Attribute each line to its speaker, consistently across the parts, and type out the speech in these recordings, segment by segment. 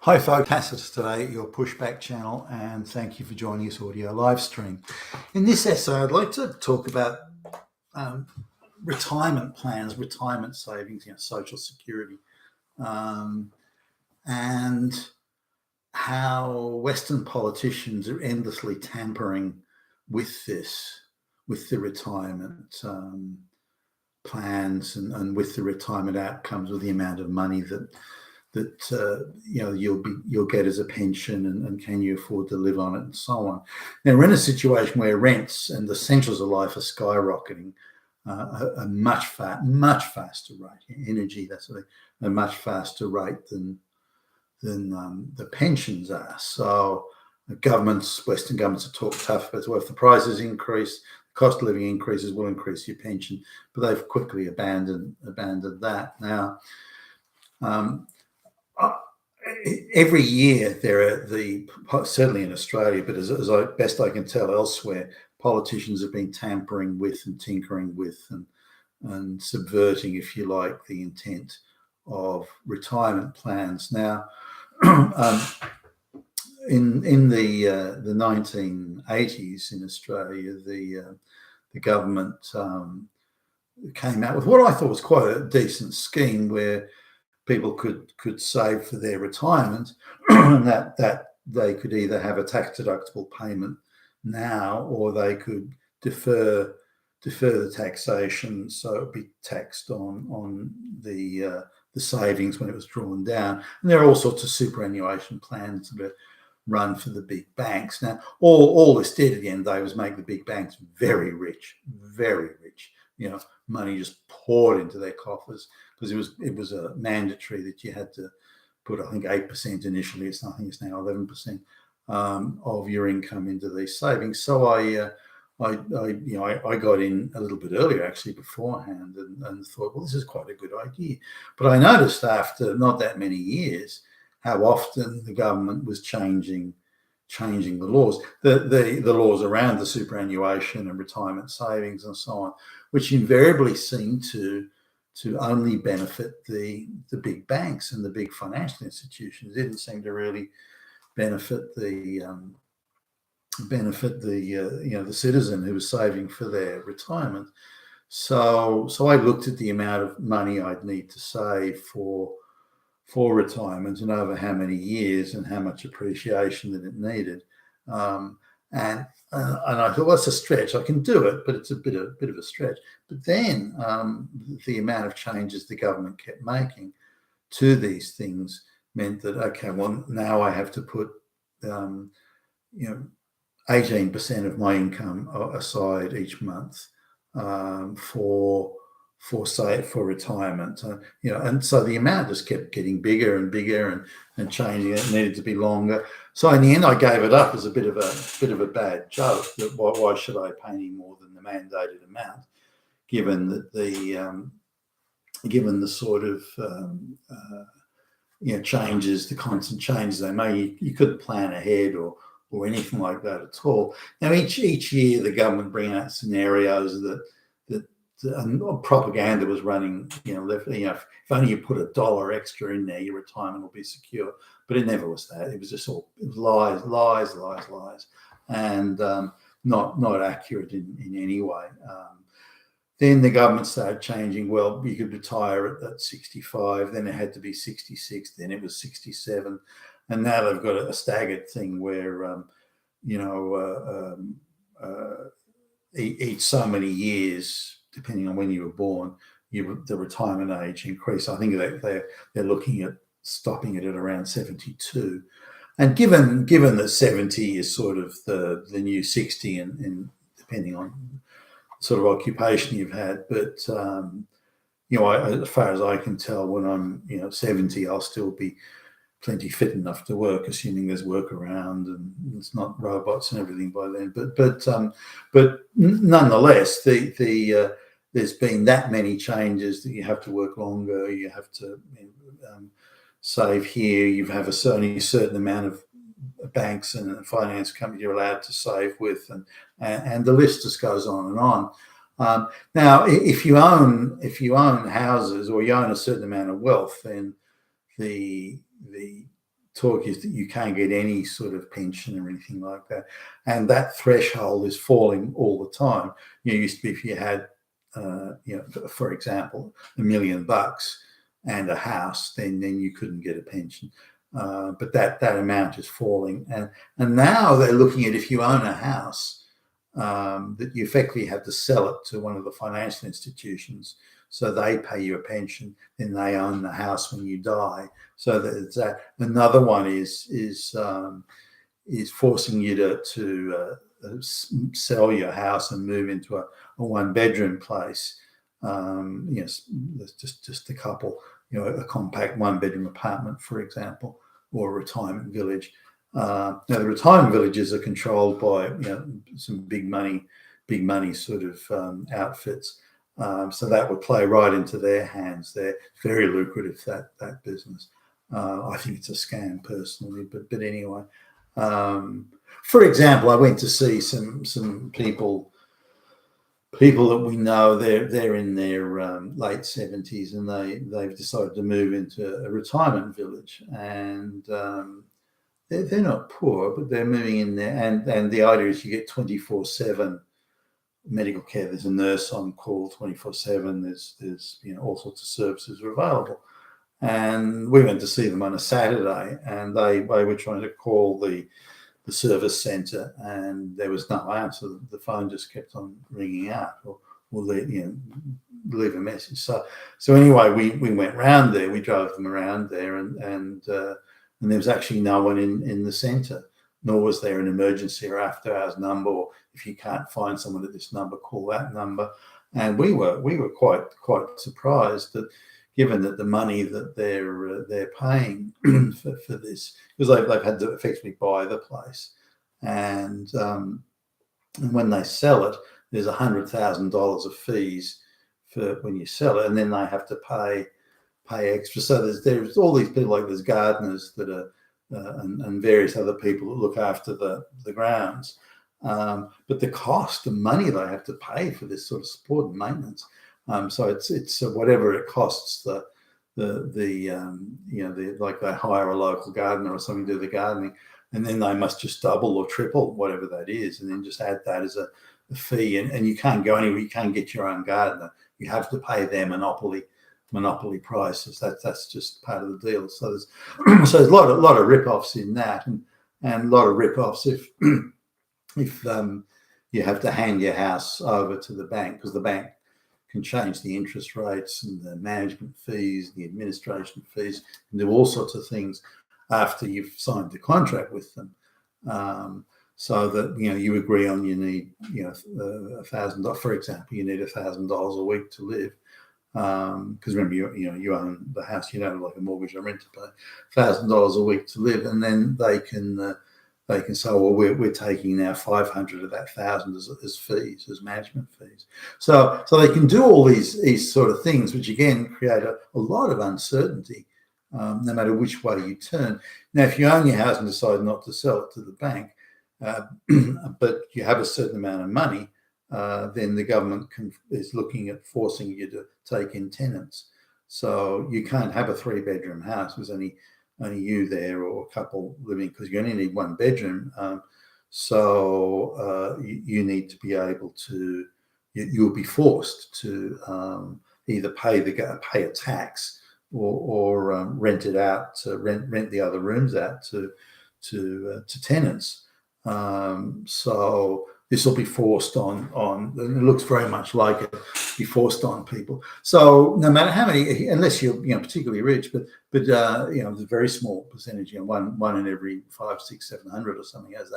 Speaker 1: Hi folks, asserts today at your pushback channel, and thank you for joining this audio live stream. In this essay, I'd like to talk about retirement plans, retirement savings, social security, and how Western politicians are endlessly tampering with this, with the retirement plans and with the retirement outcomes, with the amount of money that you'll get as a pension, and can you afford to live on it, and so on. Now we're in a situation where rents and the essentials of life are skyrocketing a much faster rate. Energy, that's a much faster rate than the pensions are. So Western governments have talked tough about, well, if the prices increase, the cost of living increases, will increase your pension, but they've quickly abandoned that. Now, every year there are certainly in Australia, but as best I can tell elsewhere, politicians have been tampering with and tinkering with and subverting, if you like, the intent of retirement plans. Now, in the 1980s in Australia, the government came out with what I thought was quite a decent scheme where people could save for their retirement, and that they could either have a tax deductible payment now, or they could defer the taxation, so it would be taxed on the savings when it was drawn down. And there are all sorts of superannuation plans that are run for the big banks. Now, all this did at the end of the day was make the big banks very rich, very rich. Money just poured into their coffers, because it was a mandatory that you had to put, I think, 8% initially. I think it's now 11% of your income into these savings. So I got in a little bit earlier, actually, beforehand, and thought, well, this is quite a good idea. But I noticed after not that many years how often the government was changing the laws, the laws around the superannuation and retirement savings and so on, which invariably seem to only benefit the big banks and the big financial institutions. It didn't seem to really benefit the citizen who was saving for their retirement. So I looked at the amount of money I'd need to save for retirement, and over how many years, and how much appreciation that it needed. And I thought, well, that's a stretch. I can do it, but it's a bit of a stretch. But then the amount of changes the government kept making to these things meant that, okay, well, now I have to put 18% of my income aside each month for retirement, and so the amount just kept getting bigger and bigger and changing. It needed to be longer. So in the end, I gave it up as a bit of a bad joke. That why should I pay any more than the mandated amount, given that given the sort of changes, the constant changes they made, you couldn't plan ahead or anything like that at all. Now each year the government bring out scenarios that propaganda was running, if only you put $1 extra in there, your retirement will be secure. But it never was that. It was just it was lies, and not accurate in any way. Then the government started changing. Well, you could retire at 65, then it had to be 66, then it was 67, and now they've got a staggered thing where each so many years, depending on when you were born, the retirement age increase. I think they're looking at stopping it at around 72. And given that 70 is sort of the new 60, and depending on sort of occupation you've had, but as far as I can tell, when I'm 70, I'll still be plenty fit enough to work, assuming there's work around and it's not robots and everything by then. But nonetheless, there's been that many changes that you have to work longer, you have to save here, you have only a certain amount of banks and finance companies you're allowed to save with, and the list just goes on and on. Now, if you own houses, or you own a certain amount of wealth, then the talk is that you can't get any sort of pension or anything like that, and that threshold is falling all the time. It used to be if you had, for example, $1 million and a house, then you couldn't get a pension. But that amount is falling, and now they're looking at if you own a house, that you effectively have to sell it to one of the financial institutions, so they pay you a pension, then they own the house when you die. So that's that. Another one is forcing you to sell your house and move into a one-bedroom place. Just a couple, a compact one-bedroom apartment, for example, or a retirement village. Now the retirement villages are controlled by some big money sort of outfits. So that would play right into their hands. They're very lucrative, that business. I think it's a scam personally, but anyway. For example, I went to see some people that we know. They're in their late 70s, and they've decided to move into a retirement village, and they're not poor, but they're moving in there, and the idea is you get 24/7 medical care. There's a nurse on call 24/7. There's all sorts of services are available. And we went to see them on a Saturday, and they were trying to call the service centre, and there was no answer. The phone just kept on ringing out, or leave a message. So anyway, we went round there. We drove them around there, and there was actually no one in the centre, nor was there an emergency or after hours number, or if you can't find someone at this number, call that number. And we were quite surprised that, given that the money that they're paying for this, because they've had to effectively buy the place, and when they sell it, there's $100,000 of fees for when you sell it, and then they have to pay extra. So there's all these people, like there's gardeners that are and various other people that look after the grounds, but the cost, the money they have to pay for this sort of support and maintenance. So it's whatever it costs like they hire a local gardener or something to do the gardening, and then they must just double or triple whatever that is, and then just add that as a fee. And you can't go anywhere. You can't get your own gardener. You have to pay their monopoly prices. That's just part of the deal. So there's a lot of rip-offs in that, and a lot of rip-offs if you have to hand your house over to the bank, because the bank can change the interest rates and the management fees, the administration fees, and do all sorts of things after you've signed the contract with them. So that you agree on, you need $1,000, for example, you need $1,000 a week to live, because remember you own the house, you don't have like a mortgage or rent to pay, $1,000 a week to live, and then they can say, well, we're taking now 500 of that 1,000 as fees, as management fees. So they can do all these sort of things, which again create a lot of uncertainty, no matter which way you turn. Now, if you own your house and decide not to sell it to the bank, but you have a certain amount of money, then the government is looking at forcing you to take in tenants. So you can't have a 3-bedroom house. There's only you there or a couple living, because you only need 1 bedroom. So you need to be able to, you'll be forced to either pay a tax or rent it out, to rent the other rooms out to tenants. So this will be forced on, and it looks very much like it, be forced on people. So no matter how many, unless you're particularly rich, but there's a very small percentage, one in every 500, 600, 700 or something has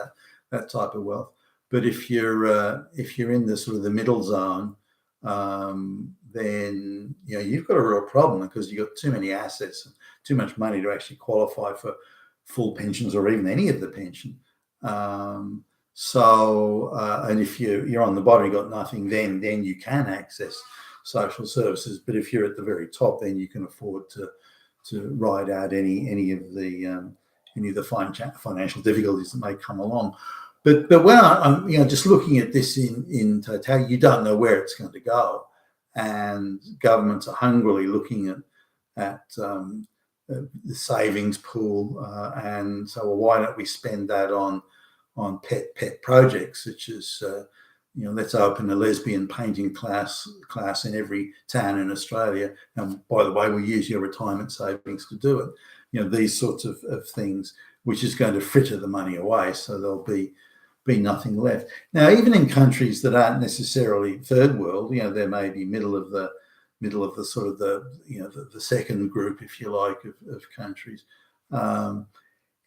Speaker 1: that type of wealth. But if you're in the sort of the middle zone, then you've got a real problem, because you've got too many assets and too much money to actually qualify for full pensions or even any of the pension. And if you're on the bottom, you've got nothing, then you can access social services. But if you're at the very top, then you can afford to ride out any of the financial difficulties that may come along. But when I'm just looking at this in totality, you don't know where it's going to go, and governments are hungrily looking at the savings pool, and so well, why don't we spend that on pet projects, such as let's open a lesbian painting class in every town in Australia, and by the way, we'll use your retirement savings to do it. These sorts of things, which is going to fritter the money away, so there'll be nothing left. Now, even in countries that aren't necessarily third world, there may be middle of the sort of the second group, if you like, of countries.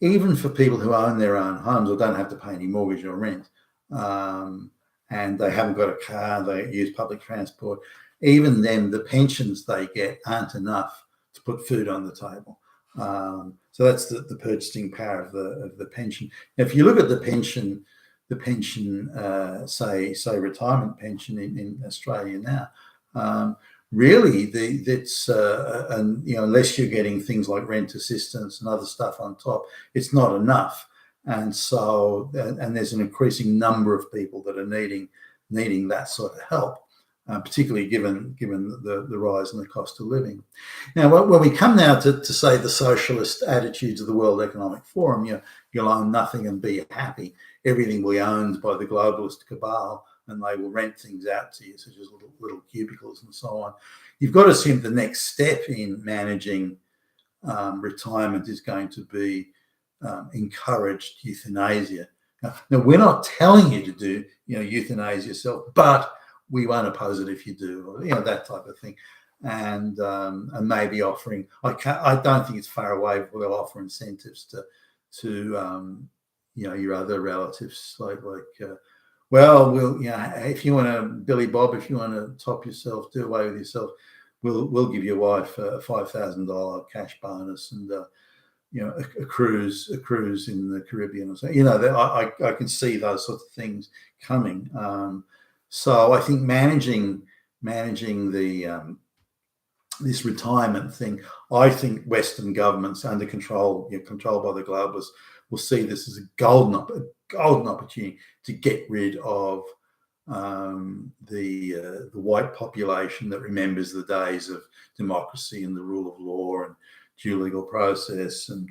Speaker 1: Even for people who own their own homes or don't have to pay any mortgage or rent, and they haven't got a car, they use public transport, even then the pensions they get aren't enough to put food on the table. So that's the purchasing power of the pension. Now, if you look at the pension, say retirement pension in Australia now, really it's unless you're getting things like rent assistance and other stuff on top, it's not enough. And so, and there's an increasing number of people that are needing that sort of help, particularly given the rise in the cost of living. Now, when we come now to say the socialist attitudes of the World Economic Forum, you'll own nothing and be happy. Everything will be owned by the globalist cabal, and they will rent things out to you, such as little cubicles and so on. You've got to assume the next step in managing retirement is going to be encouraged euthanasia. Now, we're not telling you to do, euthanize yourself, but we won't oppose it if you do, or, that type of thing. And maybe offering, I don't think it's far away, but we'll offer incentives to your other relatives, like if you want to, Billy Bob, if you want to top yourself, do away with yourself, we'll give your wife a $5,000 cash bonus and a cruise in the Caribbean or something. I can see those sorts of things coming. So I think managing the this retirement thing, I think Western governments under controlled by the globalists will see this as a golden opportunity to get rid of the white population that remembers the days of democracy and the rule of law and due legal process and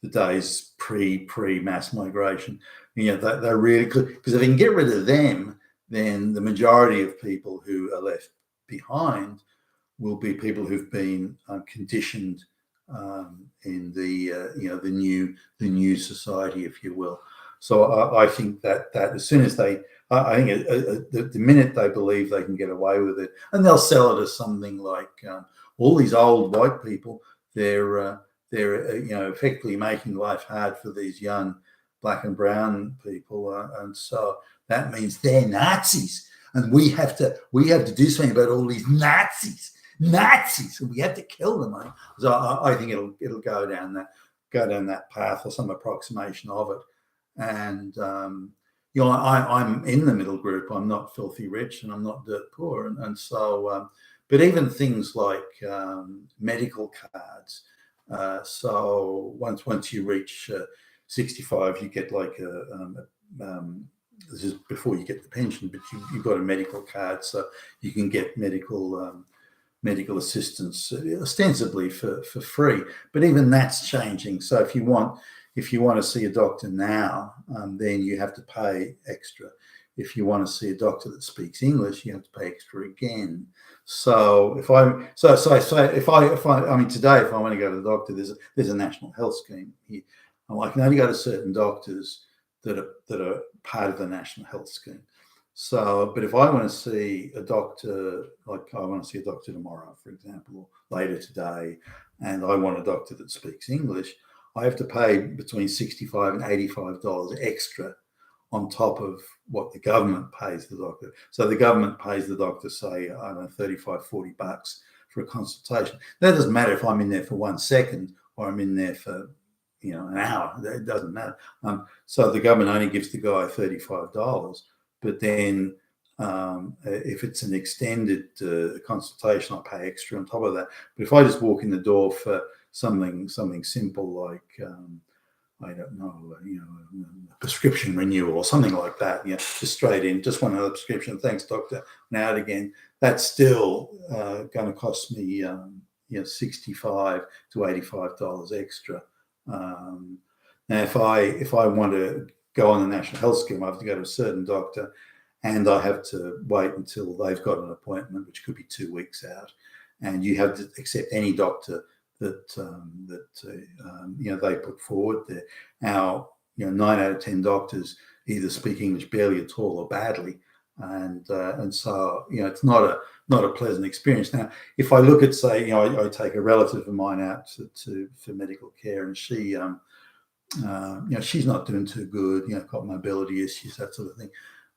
Speaker 1: the days pre mass migration. They're really good, because if they can get rid of them, then the majority of people who are left behind will be people who've been conditioned in the new society, if you will. So I think that as soon as the minute they believe they can get away with it, and they'll sell it as something like all these old white people, they're effectively making life hard for these young black and brown people, and so that means they're Nazis, and we have to do something about all these Nazis, and we have to kill them. So I think it'll go down that path, or some approximation of it. And I'm in the middle group. I'm not filthy rich, and I'm not dirt poor, and so. But even things like medical cards. So once you reach 65, you get like this is before you get the pension, but you've got a medical card, so you can get medical assistance ostensibly for free. But even that's changing. So if you want to see a doctor now, then you have to pay extra. If you want to see a doctor that speaks English, you have to pay extra again. So today, if I want to go to the doctor, there's a national health scheme here. I can only go to certain doctors that are part of the national health scheme. So, but if I want to see a doctor, like I want to see a doctor tomorrow, for example, or later today, and I want a doctor that speaks English, I have to pay between $65 and $85 extra on top of what the government pays the doctor. So the government pays the doctor, say, I don't know, $35, $40 for a consultation. That doesn't matter if I'm in there for 1 second or I'm in there for, an hour. It doesn't matter. So the government only gives the guy $35. But then if it's an extended consultation, I pay extra on top of that. But if I just walk in the door for something simple like, I don't know, a prescription renewal or something like that, just straight in, just want another prescription, thanks doctor, and out again, that's still going to cost me $65 to $85 extra. Now, if I want to go on the National Health Scheme, I have to go to a certain doctor, and I have to wait until they've got an appointment, which could be 2 weeks out, and you have to accept any doctor that they put forward there. Now, 9 out of 10 doctors either speak English barely at all or badly, and so it's not a pleasant experience. Now, if I look at, say, I take a relative of mine out for medical care, and she she's not doing too good, got mobility issues, that sort of thing,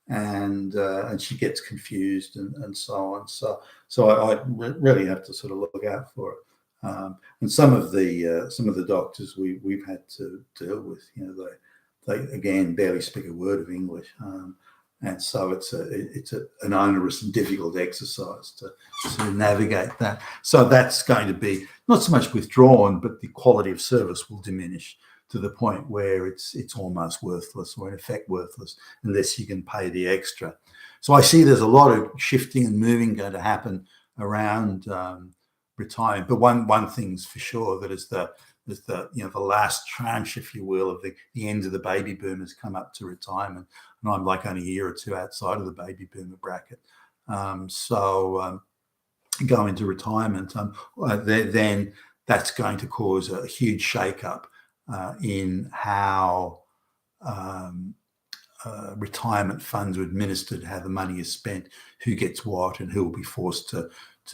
Speaker 1: and she gets confused and so on. So I really have to sort of look out for it. And some of the doctors we've had to deal with, they again barely speak a word of English, and so it's an onerous and difficult exercise to navigate that. So that's going to be not so much withdrawn, but the quality of service will diminish to the point where it's almost worthless, or in effect worthless, unless you can pay the extra. So I see there's a lot of shifting and moving going to happen around retirement. But one thing's for sure, that is the last tranche, if you will, of the end of the baby boomers come up to retirement, and I'm like only a year or two outside of the baby boomer bracket. So go into retirement, then that's going to cause a huge shake-up in how retirement funds are administered, how the money is spent, who gets what, and who will be forced to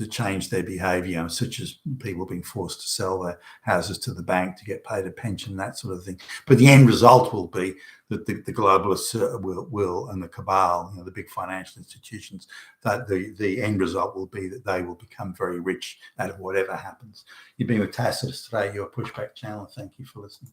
Speaker 1: change their behaviour, such as people being forced to sell their houses to the bank to get paid a pension, that sort of thing. But the end result will be that the globalists will, and the cabal, the big financial institutions, that the end result will be that they will become very rich out of whatever happens. You've been with Tacitus today, your Pushback channel. Thank you for listening.